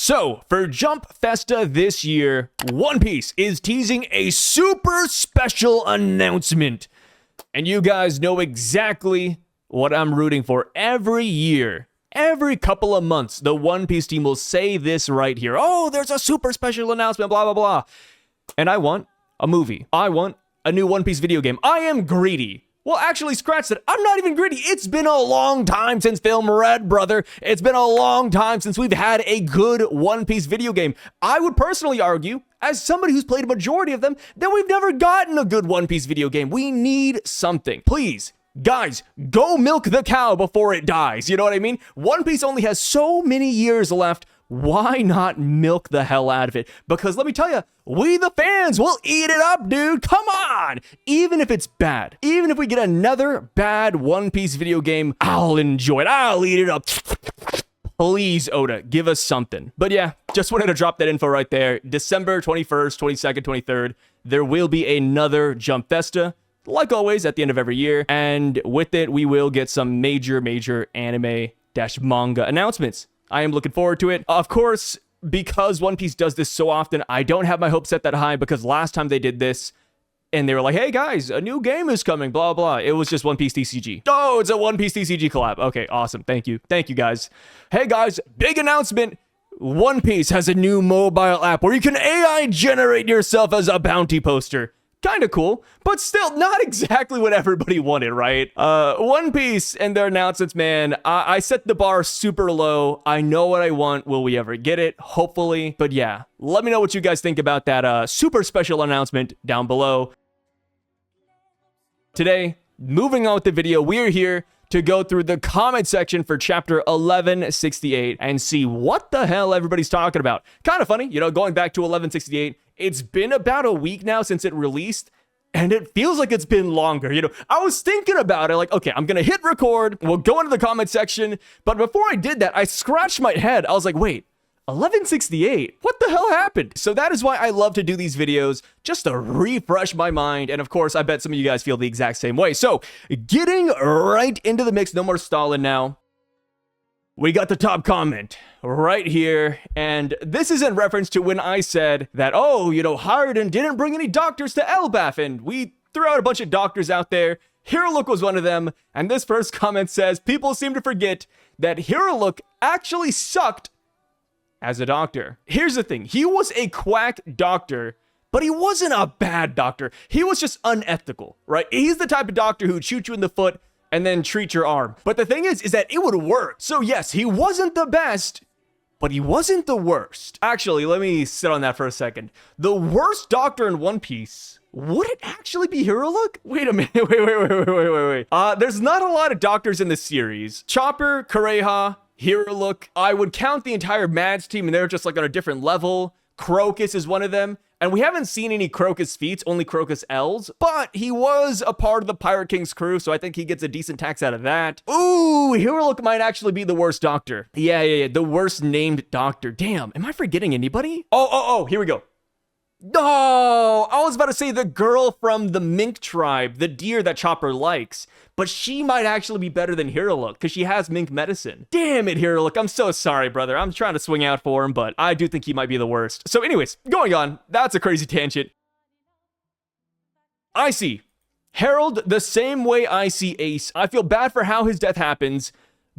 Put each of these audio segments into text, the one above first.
So, for Jump Festa this year, One Piece is teasing a super special announcement. And you guys know exactly what I'm rooting for every year. Every couple of months, the One Piece team will say this right here. Oh, there's a super special announcement, blah, blah, blah. And I want a movie. I want a new One Piece video game. I am greedy. Well, actually, scratch that. I'm not even greedy. It's been a long time since Film Red, brother. It's been a long time since we've had a good One Piece video game. I would personally argue, as somebody who's played a majority of them, that we've never gotten a good One Piece video game. We need something. Please, guys, go milk the cow before it dies. You know what I mean? One Piece only has so many years left. Why not milk the hell out of it? Because let me tell you, we the fans will eat it up, dude. Come on. Even if it's bad, even if we get another bad One Piece video game, I'll enjoy it. I'll eat it up. Please, Oda, give us something. But yeah, just wanted to drop that info right there. December 21st, 22nd, 23rd, there will be another Jump Festa. Like always, at the end of every year. And with it, we will get some major anime-manga announcements. I am looking forward to it. Of course, because One Piece does this so often, I don't have my hopes set that high because last time they did this and they were like, hey guys, a new game is coming, blah, blah. It was just One Piece TCG. Oh, it's a One Piece TCG collab. Okay, awesome. Thank you. Thank you, guys. Hey guys, big announcement. One Piece has a new mobile app where you can AI generate yourself as a bounty poster. Kind of cool, but still not exactly what everybody wanted, right? One Piece and their announcements, man, I set the bar super low. I know what I want. Will we ever get it? Hopefully. But yeah, let me know what you guys think about that super special announcement down below. Today, moving on with the video, we're here to go through the comment section for chapter 1168 and see what the hell everybody's talking about. Kind of funny, you know, going back to 1168, it's been about a week now since it released, and it feels like it's been longer. You know, I was thinking about it, like, okay, I'm gonna hit record, we'll go into the comment section, but before I did that, I scratched my head. I was like, wait, 1168? What the hell happened? So that is why I love to do these videos, just to refresh my mind. And of course, I bet some of you guys feel the exact same way. So getting right into the mix, no more stalling now. We got the top comment right here. And this is in reference to when I said that, oh, you know, Harald didn't bring any doctors to Elbaf. And we threw out a bunch of doctors out there. Hiruluk was one of them. And this first comment says, people seem to forget that Hiruluk actually sucked as a doctor. Here's the thing. He was a quack doctor, but he wasn't a bad doctor. He was just unethical, right? He's the type of doctor who'd shoot you in the foot and then treat your arm. But the thing is that it would work. So yes, he wasn't the best, but he wasn't the worst. Actually, let me sit on that for a second. The worst doctor in One Piece, would it actually be Hiruluk? Wait a minute, wait. There's not a lot of doctors in this series. Chopper, Kureha, Hiruluk. I would count the entire Mads team and they're just like on a different level. Crocus is one of them. And we haven't seen any Crocus feats, only Crocus L's, but he was a part of the Pirate King's crew, so I think he gets a decent tax out of that. Ooh, Hiruluk might actually be the worst doctor. Yeah, the worst named doctor. Damn, am I forgetting anybody? Oh, here we go. No, I was about to say the girl from the mink tribe, the deer that Chopper likes, but she might actually be better than Hiruluk because she has mink medicine. Damn it, Hiruluk. I'm so sorry, brother. I'm trying to swing out for him, but I do think he might be the worst. So anyways, going on. That's a crazy tangent. I see Harald the same way I see Ace. I feel bad for how his death happens,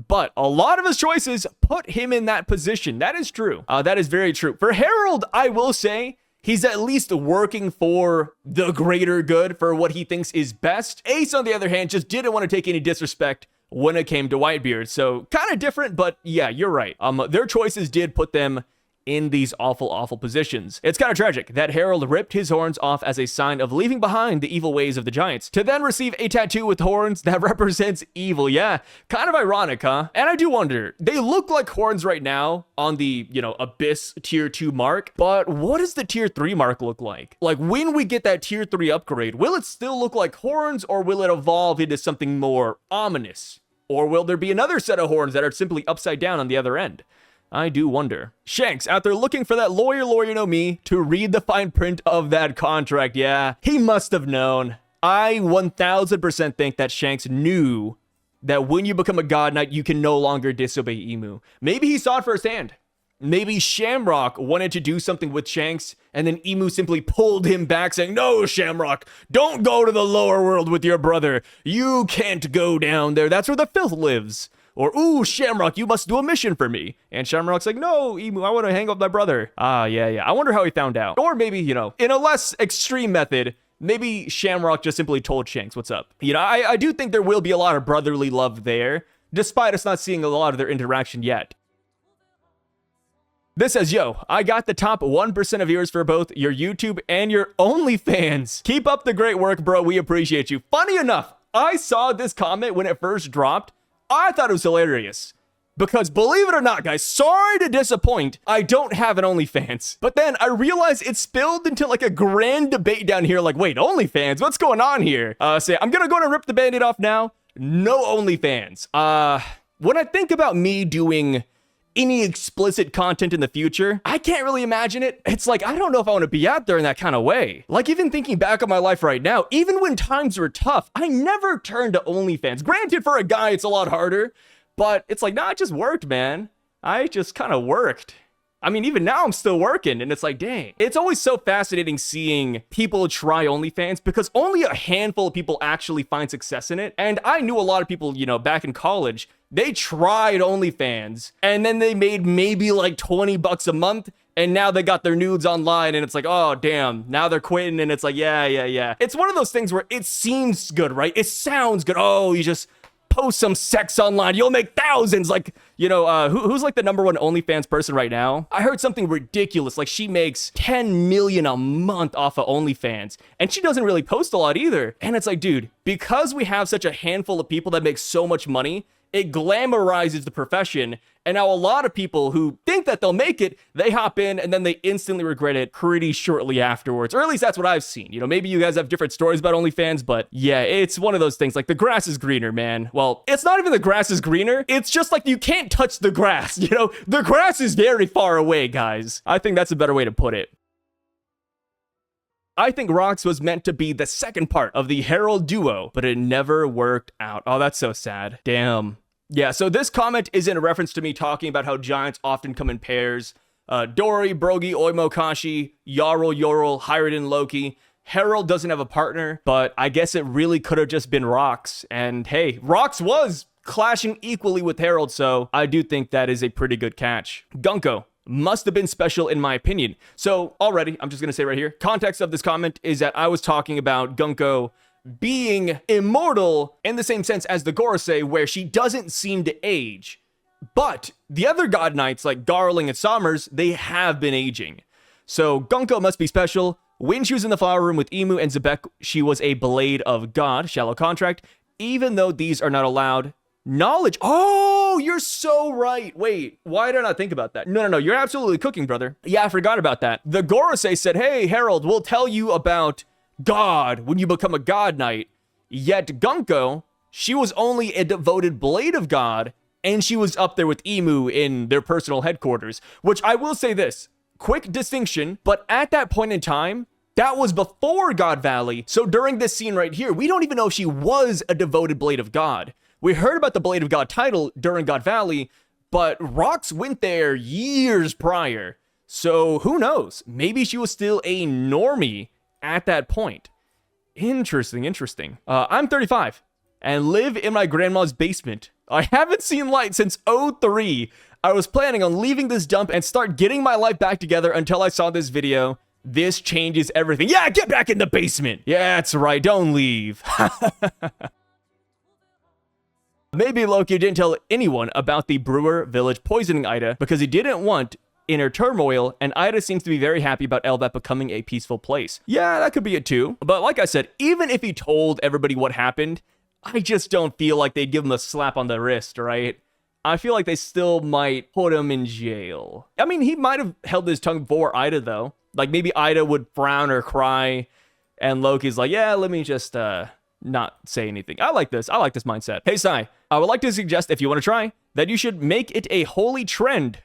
but a lot of his choices put him in that position. That is true. That is very true. For Harald, I will say, he's at least working for the greater good, for what he thinks is best. Ace, on the other hand, just didn't want to take any disrespect when it came to Whitebeard. So kind of different, but yeah, you're right. Their choices did put them in these awful positions. It's kind of tragic that Harald ripped his horns off as a sign of leaving behind the evil ways of the giants, to then receive a tattoo with horns that represents evil. Yeah, kind of ironic, huh? And I do wonder, they look like horns right now on the, you know, Abyss tier 2 mark, but what does the tier 3 mark look like? Like when we get that tier 3 upgrade, will it still look like horns, or will it evolve into something more ominous? Or will there be another set of horns that are simply upside down on the other end? I do wonder. Shanks out there looking for that lawyer know me to read the fine print of that contract. Yeah, he must have known. I 1000% think that Shanks knew that when you become a God Knight, you can no longer disobey Imu. Maybe he saw it firsthand. maybe Shamrock wanted to do something with Shanks, and then Imu simply pulled him back saying, no, Shamrock, don't go to the lower world with your brother. You can't go down there. That's where the filth lives. Or, ooh, Shamrock, you must do a mission for me. And Shamrock's like, no, Imu, I want to hang out with my brother. Yeah. I wonder how he found out. Or maybe, you know, in a less extreme method, maybe Shamrock just simply told Shanks what's up. You know, I do think there will be a lot of brotherly love there, despite us not seeing a lot of their interaction yet. This says, yo, I got the top 1% of viewers for both your YouTube and your OnlyFans. Keep up the great work, bro. We appreciate you. Funny enough, I saw this comment when it first dropped. I thought it was hilarious. Because believe it or not, guys, sorry to disappoint, I don't have an OnlyFans. But then I realized it spilled into like a grand debate down here. Like, wait, OnlyFans? What's going on here? So I'm gonna go and rip the band-aid off now. No OnlyFans. When I think about me doing any explicit content in the future, I can't really imagine it. It's like, I don't know if I want to be out there in that kind of way. Like, even thinking back on my life right now, even when times were tough, I never turned to OnlyFans. Granted, for a guy, it's a lot harder, but it's like, nah, it just worked, man. I just kind of worked. I mean, even now I'm still working, and it's like, dang. It's always so fascinating seeing people try OnlyFans because only a handful of people actually find success in it. And I knew a lot of people, you know, back in college, they tried OnlyFans, and then they made maybe like 20 bucks a month, and now they got their nudes online, and it's like, oh, damn, now they're quitting, and it's like, yeah. It's one of those things where it seems good, right? It sounds good. Oh, you just post some sex online, you'll make thousands. Like, you know, who's like the #1 OnlyFans person right now? I heard something ridiculous. Like, she makes 10 million a month off of OnlyFans, and she doesn't really post a lot either. And it's like, dude, because we have such a handful of people that make so much money, it glamorizes the profession. And now a lot of people who think that they'll make it, they hop in and then they instantly regret it pretty shortly afterwards. Or at least that's what I've seen. You know, maybe you guys have different stories about OnlyFans, but yeah, it's one of those things. Like, the grass is greener, man. Well, it's not even the grass is greener. It's just like you can't touch the grass. You know, the grass is very far away, guys. I think that's a better way to put it. I think Rox was meant to be the second part of the Harald duo, but it never worked out. Oh, that's so sad. Damn. Yeah, so this comment is in reference to me talking about how giants often come in pairs. Dory, Brogy, Oimo, Kashi, Jarl, Yorl, Hiruluk, Loki. Harald doesn't have a partner, but I guess it really could have just been Rox. And hey, Rox was clashing equally with Harald, so I do think that is a pretty good catch. Gunkko must have been special in my opinion. So already, I'm just gonna say right here, context of this comment is that I was talking about Gunkko being immortal in the same sense as the Gorosei, where she doesn't seem to age. But the other God Knights like Garling and Sommers, they have been aging. So Gunkko must be special. When she was in the flower room with Imu and Zebek, she was a blade of God, shallow contract, even though these are not allowed. Knowledge. Oh, you're so right. Wait, why did I not think about that? No, you're absolutely cooking, brother. Yeah, I forgot about that. The Gorosei said, hey, Harald, we'll tell you about God when you become a God Knight. Yet Gunkko, she was only a devoted blade of God, and she was up there with Imu in their personal headquarters, which I will say this, quick distinction, but at that point in time, that was before God Valley. So during this scene right here, we don't even know if she was a devoted blade of God. We heard about the Blade of God title during God Valley, but Rox went there years prior. So who knows? Maybe she was still a normie at that point. Interesting. I'm 35 and live in my grandma's basement. I haven't seen light since '03. I was planning on leaving this dump and start getting my life back together until I saw this video. This changes everything. Yeah, get back in the basement. Yeah, that's right. Don't leave. Maybe Loki didn't tell anyone about the Brewer village poisoning Ida because he didn't want inner turmoil, and Ida seems to be very happy about Elbaf becoming a peaceful place. Yeah, that could be it too. But like I said, even if he told everybody what happened, I just don't feel like they'd give him a slap on the wrist, right? I feel like they still might put him in jail. I mean, he might have held his tongue before Ida, though. Like, maybe Ida would frown or cry, and Loki's like, yeah, let me just, not say anything. I like this mindset. Hey, Sai, I would like to suggest, if you want to try, that you should make it a holy trend,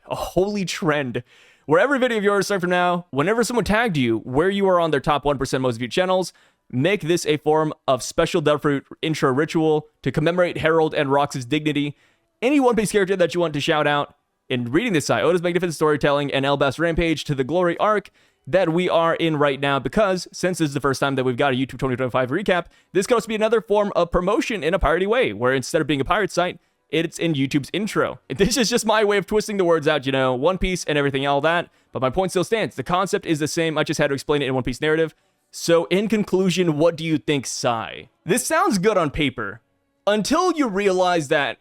where every video of yours starting from now, whenever someone tagged you, where you are on their top 1% most viewed channels, make this a form of special Deathfruit intro ritual to commemorate Harald and Rox's dignity. Any One Piece character that you want to shout out, in reading this side, Oda's magnificent storytelling and Elbaf's rampage to the glory arc that we are in right now, because since this is the first time that we've got a YouTube 2025 recap, this could also be another form of promotion in a piratey way, where instead of being a pirate site, it's in YouTube's intro. This is just my way of twisting the words out, you know, One Piece and everything, all that, but my point still stands. The concept is the same, I just had to explain it in One Piece narrative. So in conclusion, what do you think, Sai? This sounds good on paper, until you realize that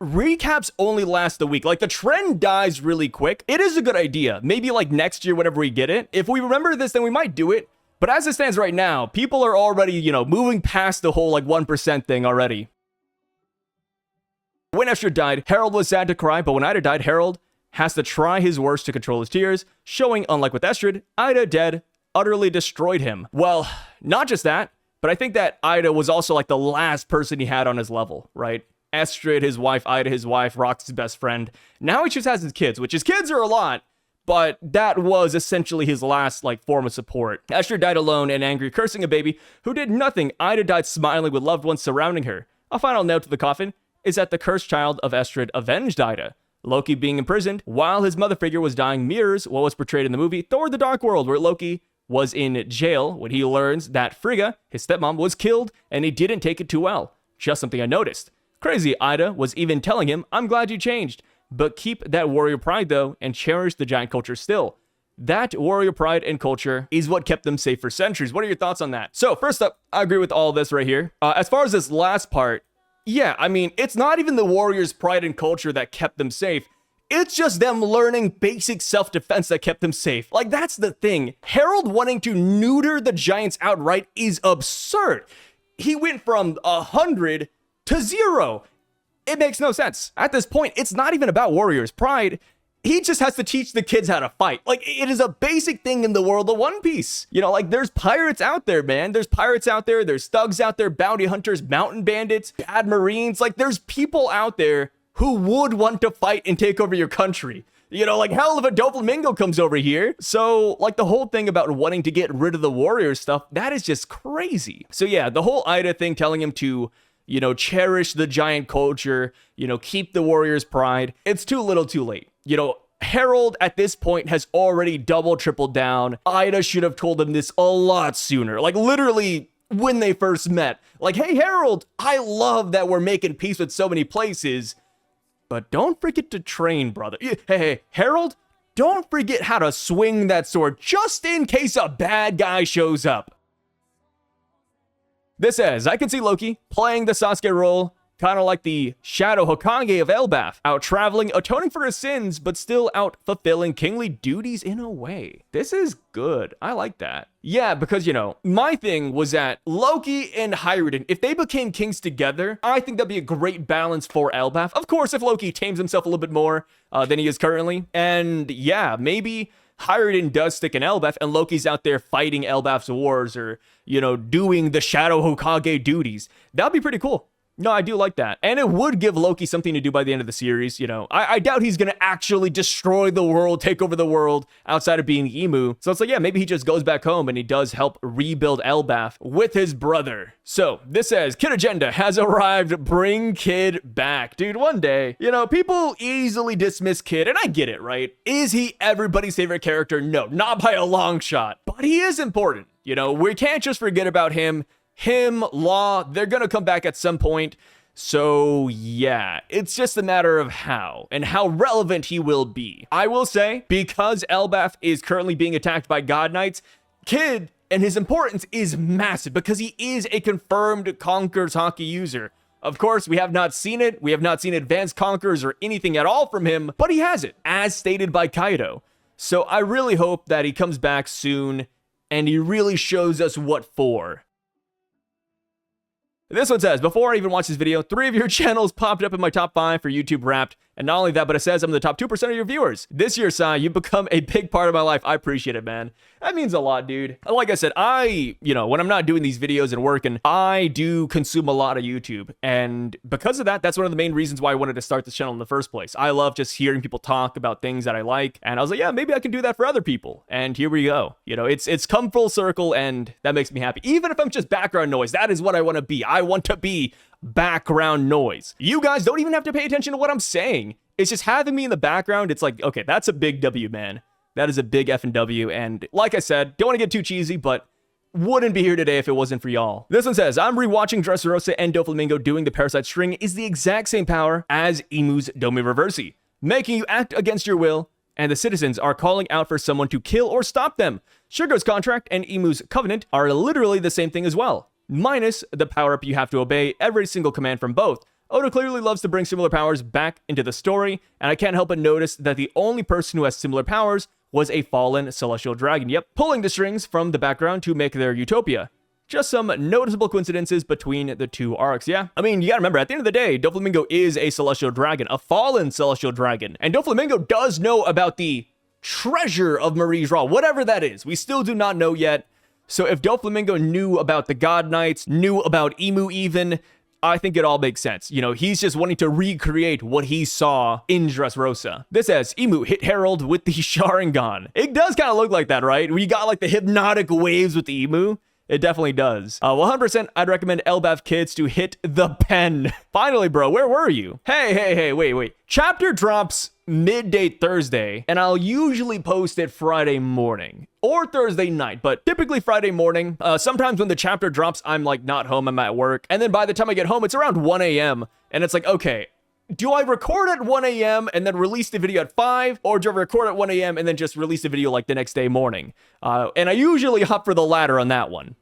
recaps only last a week. Like, the trend dies really quick. It is a good idea. Maybe like next year, whenever we get it. If we remember this, then we might do it. But as it stands right now, people are already, you know, moving past the whole like 1% thing already. When Estrad died, Harald was sad to cry, but when Ida died, Harald has to try his worst to control his tears, showing, unlike with Estrad, Ida dead utterly destroyed him. Well, not just that, but I think that Ida was also like the last person he had on his level, right? Estrad, his wife, Ida, his wife, Rock's his best friend. Now he just has his kids, which his kids are a lot, but that was essentially his last like form of support. Estrad died alone and angry, cursing a baby who did nothing. Ida died smiling with loved ones surrounding her. A final note to the coffin is that the cursed child of Estrad avenged Ida. Loki being imprisoned while his mother figure was dying mirrors what was portrayed in the movie Thor: The Dark World, where Loki was in jail when he learns that Frigga, his stepmom, was killed and he didn't take it too well. Just something I noticed. Crazy Ida was even telling him, I'm glad you changed, but keep that warrior pride though and cherish the giant culture still. That warrior pride and culture is what kept them safe for centuries. What are your thoughts on that? So first up, I agree with all this right here. As far as this last part, yeah, I mean, it's not even the warriors' pride and culture that kept them safe. It's just them learning basic self-defense that kept them safe. Like, that's the thing. Harald wanting to neuter the giants outright is absurd. He went from 100 to 0. It makes no sense. At this point, it's not even about warriors' pride. He just has to teach the kids how to fight. Like, it is a basic thing in the world of One Piece. You know, like, there's pirates out there, man. There's pirates out there. There's thugs out there, bounty hunters, mountain bandits, bad marines. Like, there's people out there who would want to fight and take over your country. You know, like, hell, if a Doflamingo comes over here. So, like, the whole thing about wanting to get rid of the warrior stuff, that is just crazy. So, yeah, the whole Ida thing telling him to, you know, cherish the giant culture, you know, keep the warrior's pride. It's too little too late. You know, Harald at this point has already double, tripled down. Ida should have told him this a lot sooner. Like, literally when they first met. Like, hey, Harald, I love that we're making peace with so many places, but don't forget to train, brother. Hey, Harald, don't forget how to swing that sword just in case a bad guy shows up. This says, I can see Loki playing the Sasuke role, kind of like the Shadow Hokage of Elbaf, out traveling, atoning for his sins, but still out fulfilling kingly duties in a way. This is good. I like that. Yeah, because, you know, my thing was that Loki and Hiruluk, if they became kings together, I think that'd be a great balance for Elbaf. Of course, if Loki tames himself a little bit more than he is currently. And yeah, maybe Hiruluk does stick in Elbaf and Loki's out there fighting Elbaf's wars or, you know, doing the Shadow Hokage duties. That'd be pretty cool. No, I do like that. And it would give Loki something to do by the end of the series, you know. I doubt he's going to actually destroy the world, take over the world outside of being Imu. So it's like, yeah, maybe he just goes back home and he does help rebuild Elbaf with his brother. So this says, Kid Agenda has arrived. Bring Kid back. Dude, one day, you know, people easily dismiss Kid, and I get it, right? Is he everybody's favorite character? No, not by a long shot. But he is important. You know, we can't just forget about him. Law, they're gonna come back at some point. So yeah, it's just a matter of how and how relevant he will be. I will say, because Elbaf is currently being attacked by God Knights, Kid and his importance is massive because he is a confirmed Conqueror's Haki user. Of course, we have not seen it. We have not seen advanced Conquerors or anything at all from him, but he has it, as stated by Kaido. So I really hope that he comes back soon and he really shows us what for. This one says, before I even watched this video, 3 of your channels popped up in my top 5 for YouTube Wrapped. And not only that, but it says I'm the top 2% of your viewers. This year, Sai, you've become a big part of my life. I appreciate it, man. That means a lot, dude. Like I said, you know, when I'm not doing these videos and working, I do consume a lot of YouTube. And because of that, that's one of the main reasons why I wanted to start this channel in the first place. I love just hearing people talk about things that I like. And I was like, yeah, maybe I can do that for other people. And here we go. You know, it's come full circle and that makes me happy. Even if I'm just background noise, that is what I want to be. I want to be background noise. You guys don't even have to pay attention to what I'm saying. it's just having me in the background. It's like, okay, that's a big W, man. That is a big effing W. And like I said, don't want to get too cheesy, but wouldn't be here today if it wasn't for y'all. This one says, I'm rewatching Dressrosa and Doflamingo doing the Parasite String is the exact same power as Imu's Domi Reversi, making you act against your will, and the citizens are calling out for someone to kill or stop them. Sugar's Contract and Imu's Covenant are literally the same thing as well, minus the power-up you have to obey every single command from both. Oda clearly loves to bring similar powers back into the story, and I can't help but notice that the only person who has similar powers was a fallen celestial dragon. Yep, pulling the strings from the background to make their utopia. Just some noticeable coincidences between the two arcs, yeah? I mean, you gotta remember, at the end of the day, Doflamingo is a celestial dragon, a fallen celestial dragon. And Doflamingo does know about the treasure of Marie's Raw, whatever that is. We still do not know yet. So if Doflamingo knew about the God Knights, knew about Imu even, I think it all makes sense. You know, he's just wanting to recreate what he saw in Dressrosa. This says, Imu hit Harald with the Sharingan. It does kind of look like that, right? We got like the hypnotic waves with the Imu. It definitely does. 100%, I'd recommend Elbaf kids to hit the pen. Finally, bro, where were you? Hey, wait. Chapter drops midday Thursday, and I'll usually post it Friday morning or Thursday night, but typically Friday morning. Sometimes when the chapter drops, I'm like not home, I'm at work. And then by the time I get home, it's around 1 a.m. And it's like, okay, do I record at 1 a.m. and then release the video at 5? Or do I record at 1 a.m. and then just release the video like the next day morning? And I usually hop for the latter on that one.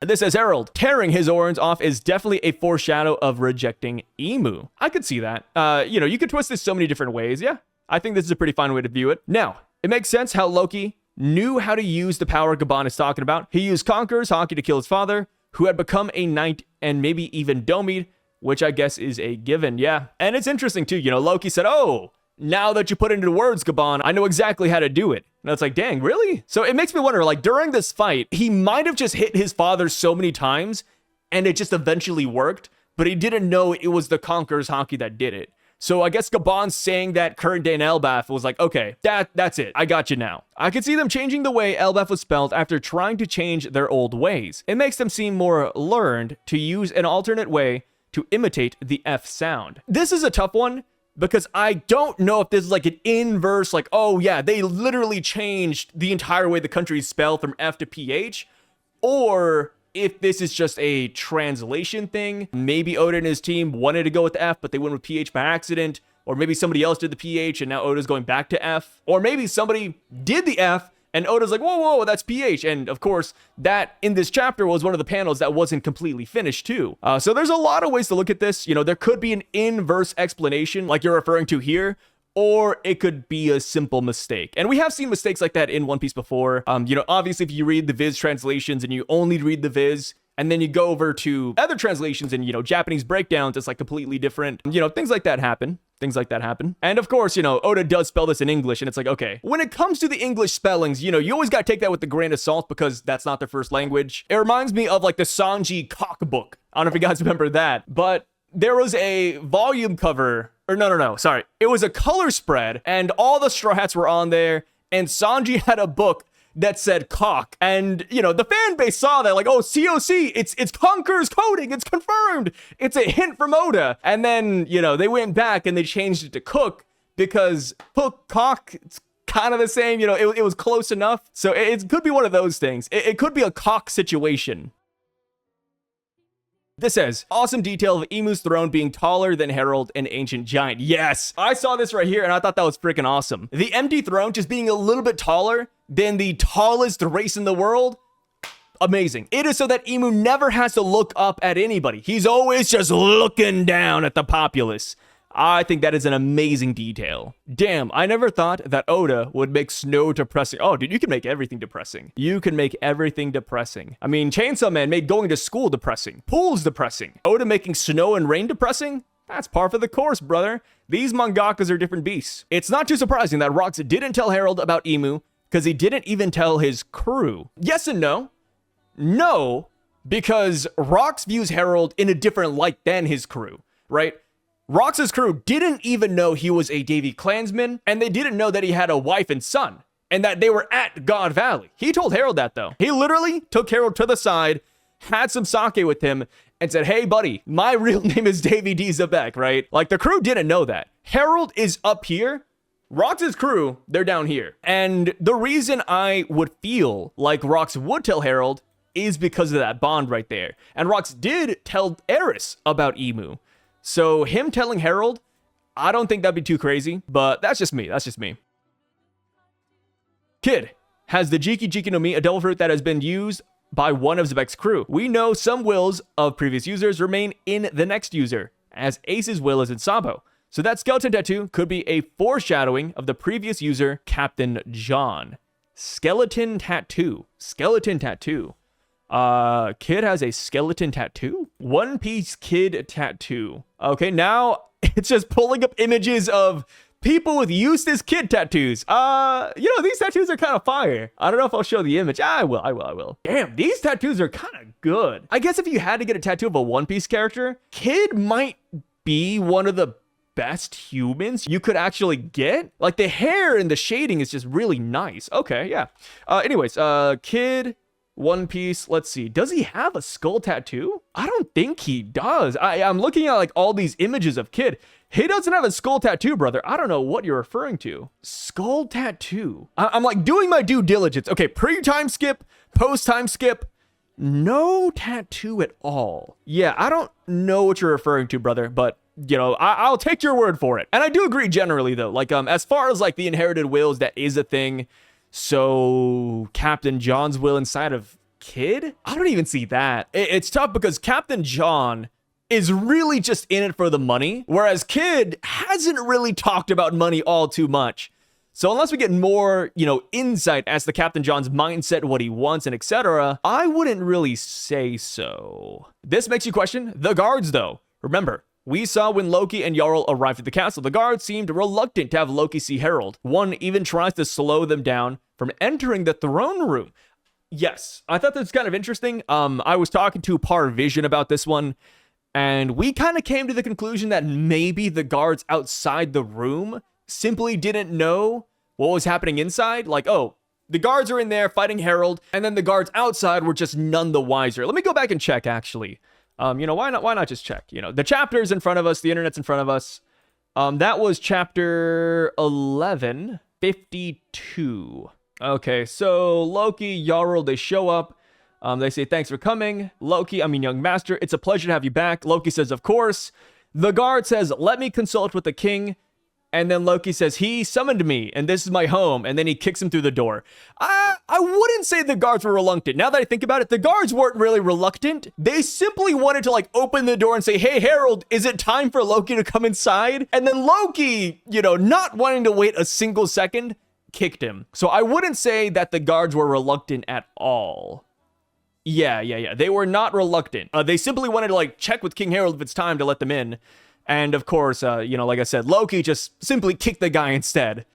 This says, Harald tearing his horns off is definitely a foreshadow of rejecting Imu. I could see that. You know, you could twist this so many different ways. Yeah, I think this is a pretty fine way to view it. Now, it makes sense how Loki knew how to use the power Gaban is talking about. He used Conqueror's Haki to kill his father, who had become a knight and maybe even Domied, which I guess is a given, yeah. And it's interesting too, you know, Loki said, oh, now that you put it into words, Gaban, I know exactly how to do it. And it's like, dang, really? So it makes me wonder, like, during this fight, he might have just hit his father so many times, and it just eventually worked, but he didn't know it was the Conqueror's Haki that did it. So I guess Gaban saying that current day in Elbaf was like, okay, that's it. I got you now. I could see them changing the way Elbaf was spelled after trying to change their old ways. It makes them seem more learned to use an alternate way to imitate the F sound. This is a tough one because I don't know if this is like an inverse, like, oh yeah, they literally changed the entire way the country is spelled from F to PH, or if this is just a translation thing. Maybe Oda and his team wanted to go with the F, but they went with PH by accident, or maybe somebody else did the PH and now Oda's going back to F, or maybe somebody did the F and Oda's like, whoa, that's PH. And of course, that in this chapter was one of the panels that wasn't completely finished too. So there's a lot of ways to look at this. You know, there could be an inverse explanation like you're referring to here, or it could be a simple mistake. And we have seen mistakes like that in One Piece before. You know, obviously if you read the Viz translations and you only read the Viz, and then you go over to other translations and, you know, Japanese breakdowns, it's like completely different. You know, things like that happen. And of course, you know, Oda does spell this in English, and it's like, okay, when it comes to the English spellings, you know, you always got to take that with a grain of salt because that's not their first language. It reminds me of like the Sanji cock book. I don't know if you guys remember that, but there was a volume cover, or no, sorry. It was a color spread, and all the Straw Hats were on there, and Sanji had a book that said cock, and you know the fan base saw that like, oh, COC, it's Conqueror's coding, it's confirmed, it's a hint from Oda. And then, you know, they went back and they changed it to cook because cock, it's kind of the same, you know, it was close enough. So it could be one of those things. It could be a cock situation. This says, awesome detail of Imu's throne being taller than Harald, an ancient giant. Yes, I saw this right here and I thought that was freaking awesome. The empty throne just being a little bit taller than the tallest race in the world. Amazing. It is so that Imu never has to look up at anybody. He's always just looking down at the populace. I think that is an amazing detail. Damn, I never thought that Oda would make snow depressing. Oh, dude, you can make everything depressing. You can make everything depressing. I mean, Chainsaw Man made going to school depressing. Pools depressing. Oda making snow and rain depressing? That's par for the course, brother. These mangakas are different beasts. It's not too surprising that Rox didn't tell Harald about Imu because he didn't even tell his crew. Yes and no. No, because Rox views Harald in a different light than his crew, right? Rox's crew didn't even know he was a Davy clansman, and they didn't know that he had a wife and son, and that they were at God Valley. He told Harald that, though. He literally took Harald to the side, had some sake with him, and said, hey, buddy, my real name is Davy D. Zabek, right? Like, the crew didn't know that. Harald is up here. Rox's crew, they're down here. And the reason I would feel like Rox would tell Harald is because of that bond right there. And Rox did tell Eris about Imu. So him telling Harald, I don't think that'd be too crazy, but that's just me. That's just me. Kid has the Jiki Jiki no Mi, a devil fruit that has been used by one of Zabek's crew. We know some wills of previous users remain in the next user, as Ace's will is in Sabo. So that skeleton tattoo could be a foreshadowing of the previous user, Captain John. Skeleton tattoo. Skeleton tattoo. Kid has a skeleton tattoo? One Piece Kid tattoo. Okay, now it's just pulling up images of people with Eustass Kid tattoos. These tattoos are kind of fire. I don't know if I'll show the image. I will. Damn, these tattoos are kind of good. I guess if you had to get a tattoo of a One Piece character, Kid might be one of the best humans you could actually get. Like, the hair and the shading is just really nice. Okay, yeah. Anyways, Kid, One Piece, let's see. Does he have a skull tattoo? I don't think he does. I'm looking at like all these images of Kid. He doesn't have a skull tattoo, brother. I don't know what you're referring to. Skull tattoo. I'm like doing my due diligence. Okay, pre-time skip, post-time skip. No tattoo at all. Yeah, I don't know what you're referring to, brother, but you know, I'll take your word for it. And I do agree generally though. Like, as far as like the inherited wills, that is a thing. So Captain John's will inside of Kid? I don't even see that. It's tough because Captain John is really just in it for the money, whereas Kid hasn't really talked about money all too much. So unless we get more, insight as to Captain John's mindset, what he wants, and etc., I wouldn't really say so. This makes you question the guards though. Remember, we saw when Loki and Jarl arrived at the castle, the guards seemed reluctant to have Loki see Harald. One even tries to slow them down from entering the throne room. Yes, I thought that was kind of interesting. I was talking to Parvision about this one, and we kind of came to the conclusion that maybe the guards outside the room simply didn't know what was happening inside. Like, oh, the guards are in there fighting Harald, and then the guards outside were just none the wiser. Let me go back and check, actually. Why not just check? The chapter's in front of us, the internet's in front of us. That was chapter 1152. Okay, so Loki, Jarl, they show up. They say, thanks for coming. Young master, it's a pleasure to have you back. Loki says, of course. The guard says, let me consult with the king. And then Loki says, he summoned me, and this is my home. And then he kicks him through the door. I wouldn't say the guards were reluctant. Now that I think about it, the guards weren't really reluctant. They simply wanted to open the door and say, hey, Harald, is it time for Loki to come inside? And then Loki, not wanting to wait a single second, kicked him. So I wouldn't say that the guards were reluctant at all. Yeah. They were not reluctant. They simply wanted to check with King Harald if it's time to let them in. And of course, like I said, Loki just simply kicked the guy instead.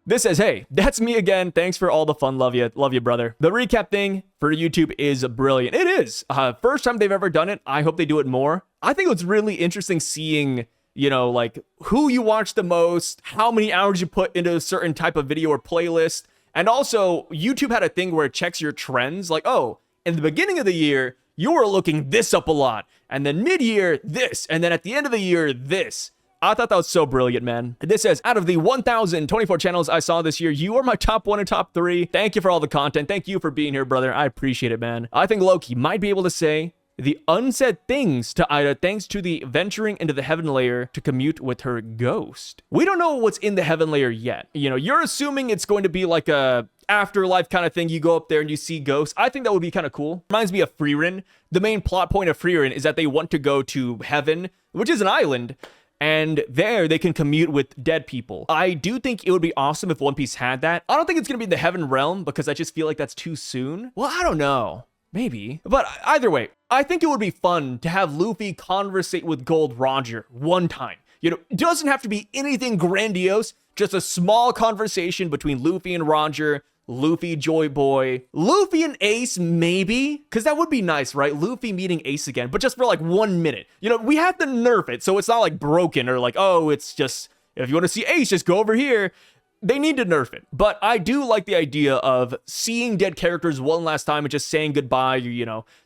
This says, hey, that's me again. Thanks for all the fun. Love you, brother. The recap thing for YouTube is brilliant. It is. First time they've ever done it. I hope they do it more. I think it's really interesting seeing, who you watch the most, how many hours you put into a certain type of video or playlist. And also, YouTube had a thing where it checks your trends. Like, oh, in the beginning of the year, you were looking this up a lot. And then mid-year, this. And then at the end of the year, this. I thought that was so brilliant, man. This says, out of the 1,024 channels I saw this year, you are my top 1 and top 3. Thank you for all the content. Thank you for being here, brother. I appreciate it, man. I think Loki might be able to say the unsaid things to Ida thanks to the venturing into the heaven layer to commute with her ghost. We don't know what's in the heaven layer yet. You're assuming it's going to be like a Afterlife kind of thing. You go up there and you see ghosts. I think that would be kind of cool. Reminds me of Frieren. The main plot point of Frieren is that they want to go to heaven, which is an island, and there they can commute with dead people. I do think it would be awesome if One Piece had that. I don't think it's going to be the heaven realm because I just feel like that's too soon. Well, I don't know. Maybe. But either way, I think it would be fun to have Luffy conversate with Gold Roger one time. It doesn't have to be anything grandiose, just a small conversation between Luffy and Roger, Luffy, Joy Boy, Luffy and Ace, maybe, because that would be nice, right? Luffy meeting Ace again, but just for 1 minute. We have to nerf it, so it's not broken or oh, it's just, if you want to see Ace, just go over here. They need to nerf it. But I do like the idea of seeing dead characters one last time and just saying goodbye,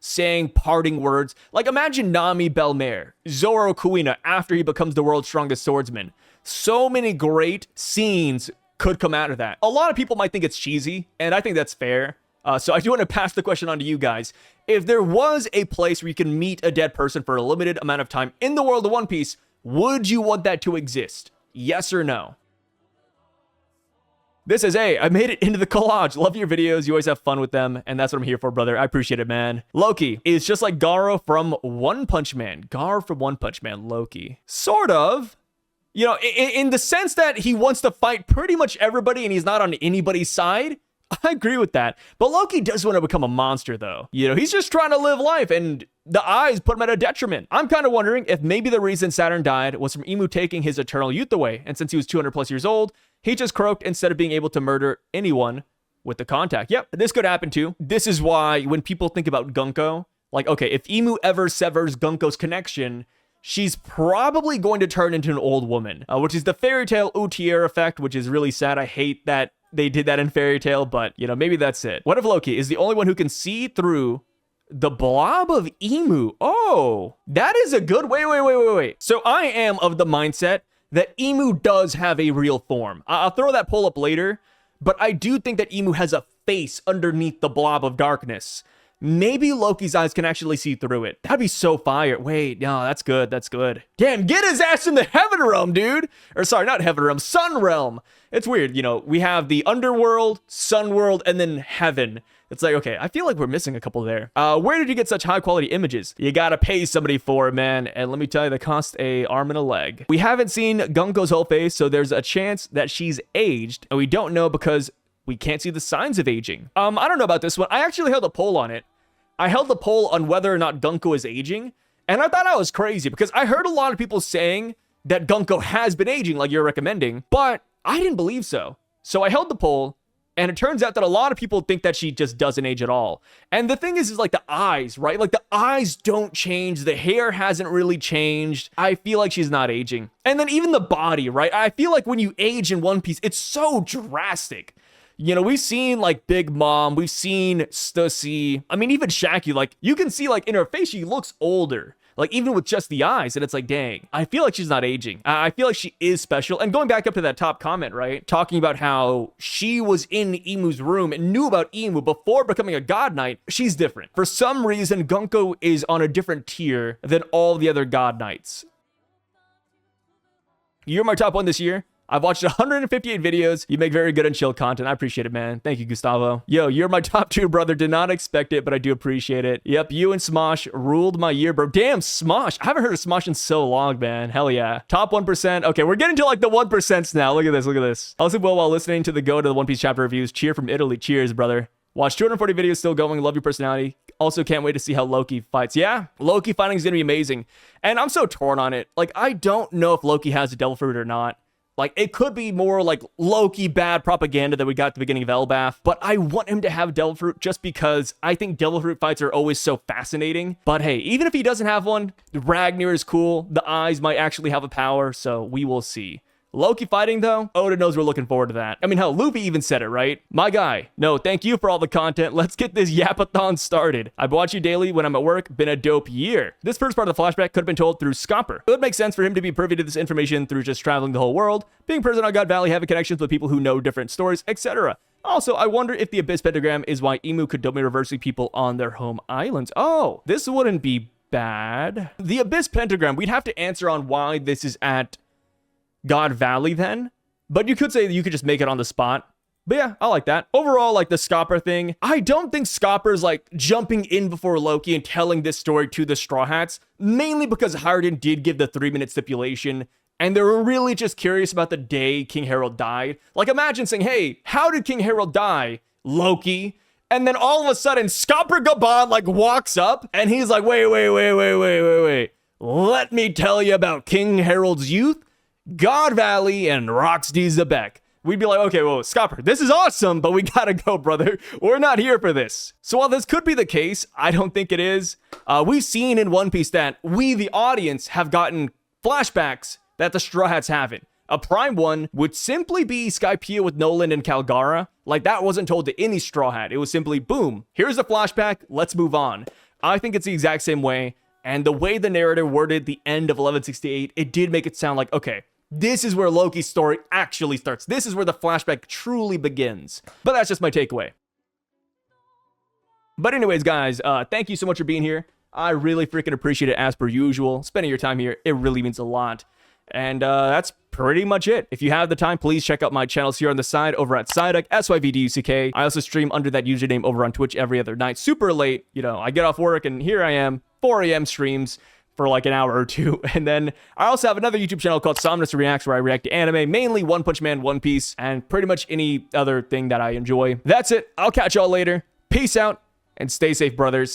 saying parting words. Like, imagine Nami Belmare, Zoro Kuina after he becomes the world's strongest swordsman. So many great scenes could come out of that. A lot of people might think it's cheesy, and I think that's fair. So I do want to pass the question on to you guys. If there was a place where you can meet a dead person for a limited amount of time in the world of One Piece, would you want that to exist? Yes or no? This is, hey, I made it into the collage. Love your videos. You always have fun with them. And that's what I'm here for, brother. I appreciate it, man. Loki is just like Garo from One Punch Man. Gar from One Punch Man, Loki. Sort of. In the sense that he wants to fight pretty much everybody and he's not on anybody's side. I agree with that. But Loki does want to become a monster, though. He's just trying to live life, and the eyes put him at a detriment. I'm kind of wondering if maybe the reason Saturn died was from Imu taking his eternal youth away, and since he was 200 plus years old, he just croaked instead of being able to murder anyone with the contact. Yep, this could happen too. This is why when people think about Gunkko, like, okay, if Imu ever severs Gunkko's connection, she's probably going to turn into an old woman, which is the fairy tale Utier effect, which is really sad. I hate that they did that in Fairy Tail, but, maybe that's it. What if Loki is the only one who can see through the blob of Imu? Oh, that is a good... Wait. So I am of the mindset that Imu does have a real form. I'll throw that poll up later, but I do think that Imu has a face underneath the blob of darkness. Maybe Loki's eyes can actually see through it. That'd be so fire. Wait, no, that's good. That's good. Damn, get his ass in the heaven realm, dude. Or sorry, not heaven realm, sun realm. It's weird. We have the underworld, sun world, and then heaven. It's like, okay, I feel like we're missing a couple there. Where did you get such high quality images? You gotta pay somebody for it, man. And let me tell you, they cost a arm and a leg. We haven't seen Gunkko's whole face, so there's a chance that she's aged. And we don't know because we can't see the signs of aging. I don't know about this one. I actually held a poll on it. I held the poll on whether or not Gunkko is aging, and I thought I was crazy because I heard a lot of people saying that Gunkko has been aging like you're recommending, but I didn't believe so. So I held the poll, and it turns out that a lot of people think that she just doesn't age at all. And the thing is like the eyes, right? Like the eyes don't change. The hair hasn't really changed. I feel like she's not aging. And then even the body, right? I feel like when you age in One Piece, it's so drastic. We've seen like Big Mom, we've seen Stussy. I mean, even Shaki, like you can see like in her face, she looks older. Like even with just the eyes, and it's like, dang, I feel like she's not aging. I feel like she is special. And going back up to that top comment, right? Talking about how she was in Imu's room and knew about Imu before becoming a God Knight. She's different. For some reason, Gunkko is on a different tier than all the other God Knights. You're my top one this year. I've watched 158 videos. You make very good and chill content. I appreciate it, man. Thank you, Gustavo. Yo, you're my top 2, brother. Did not expect it, but I do appreciate it. Yep, you and Smosh ruled my year, bro. Damn, Smosh. I haven't heard of Smosh in so long, man. Hell yeah. Top 1%. Okay, we're getting to like the 1% now. Look at this. Look at this. I listen well while listening to the Go to the One Piece chapter reviews. Cheer from Italy. Cheers, brother. Watch 240 videos still going. Love your personality. Also can't wait to see how Loki fights. Yeah, Loki fighting is going to be amazing. And I'm so torn on it. Like, I don't know if Loki has a devil fruit or not. Like, it could be more like Loki bad propaganda that we got at the beginning of Elbaf, but I want him to have Devil Fruit just because I think Devil Fruit fights are always so fascinating. But hey, even if he doesn't have one, Ragnar is cool. The eyes might actually have a power, so we will see. Loki fighting, though, Oda knows we're looking forward to that. I mean, hell, Luffy even said it, right? My guy, no, thank you for all the content. Let's get this Yapathon started. I watch you daily when I'm at work. Been a dope year. This first part of the flashback could have been told through Scopper. It would make sense for him to be privy to this information through just traveling the whole world, being present on God Valley, having connections with people who know different stories, etc. Also, I wonder if the Abyss Pentagram is why Imu could dominate reversing people on their home islands. Oh, this wouldn't be bad. The Abyss Pentagram, we'd have to answer on why this is at God Valley then, but you could say that you could just make it on the spot. But yeah, I like that. Overall, like the Scopper thing, I don't think Scopper's like jumping in before Loki and telling this story to the Straw Hats, mainly because Harald did give the 3-minute stipulation, and they were really just curious about the day King Harald died. Like, imagine saying, hey, how did King Harald die, Loki? And then all of a sudden, Scopper Gaban like walks up, and he's like, wait. Let me tell you about King Harald's youth, God Valley, and Roxy Zebek. We'd be like, okay, well, Scopper, this is awesome, but we gotta go, brother. We're not here for this. So while this could be the case, I don't think it is. We've seen in One Piece that we, the audience, have gotten flashbacks that the Straw Hats haven't. A prime one would simply be Skypiea with Nolan and Calgara. Like, that wasn't told to any Straw Hat. It was simply, boom, here's a flashback, let's move on. I think it's the exact same way, and the way the narrator worded the end of 1168, it did make it sound like, okay, this is where Loki's story actually starts. This is where the flashback truly begins. But that's just my takeaway. But anyways, guys, thank you so much for being here. I really freaking appreciate it as per usual. Spending your time here, it really means a lot. And that's pretty much it. If you have the time, please check out my channels here on the side over at Psyduck, SYVDUCK. I also stream under that username over on Twitch every other night, super late. You know, I get off work and here I am, 4 a.m. streams for like an hour or two. And then I also have another YouTube channel called Somnus Reacts where I react to anime, mainly One Punch Man, One Piece, and pretty much any other thing that I enjoy. That's it. I'll catch y'all later. Peace out and stay safe, brothers.